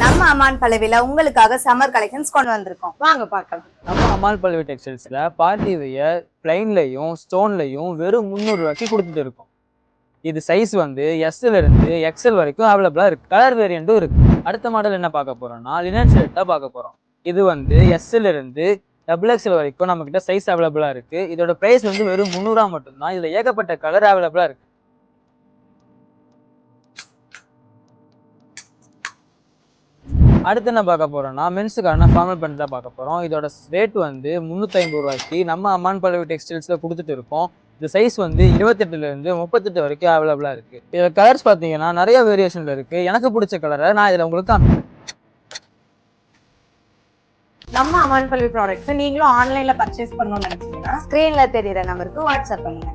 நம்ம அம்மான் பல்லவில உங்களுக்காக summer collections கொண்டு வந்திருக்கோம். வாங்க பார்க்கலாம். நம்ம அம்மான் பல்லவி டெக்ஸ்டைல்ஸ்ல பார்ட்டி வியர் பிளைன்லையும் ஸ்டோன்லையும் வெறும் 300 ரூபாய்க்கு கொடுத்துட்டு இருக்கோம். இது சைஸ் வந்து எஸ்ல இருந்து எக்ஸ்எல் வரைக்கும் அவைலபிளா இருக்கு. கலர் வேரியண்ட்டும் இருக்கு. அடுத்த மாடல் என்ன பார்க்க போறோம்னா லினன் ஷர்ட் தான் பார்க்க போறோம். இது வந்து எஸ்ல இருந்து XXL வரைக்கும் நம்ம கிட்ட சைஸ் அவைலபிளா இருக்கு. இதோட பிரைஸ் வந்து வெறும் 300 ரூபா மட்டும்தான். இதுல ஏகப்பட்ட கலர் அவைலபிளா இருக்கு. அடுத்து என்ன பார்க்க போறோம்னா மென்ஸுக்கான ஃபார்மல் பேண்ட் தான் பார்க்க போறோம். இதோட ரேட் வந்து 350 ரூபாய்க்கு நம்ம அம்மான் பல்லவி டெக்ஸ்டைல்ஸ்ல கொடுத்துட்டு இருக்கோம். இந்த சைஸ் வந்து 28ல இருந்து 38 வரைக்கும் அவைலபிளா இருக்கு. இதுல கலர்ஸ் பார்த்தீங்கன்னா நிறைய வேரியேஷன்ல இருக்கு. எனக்கு பிடிச்ச கலரை நான் இதில் உங்களுக்கு காமிக்கிறேன். நம்ம அம்மான் பல்லவி ப்ராடக்ட்ஸ் நீங்களும் ஆன்லைன்ல பர்ச்சேஸ் பண்ணணும்னு நினைச்சீங்கன்னா ஸ்கிரீன்ல தெரியுற நம்பருக்கு வாட்ஸ்அப் பண்ணுங்க.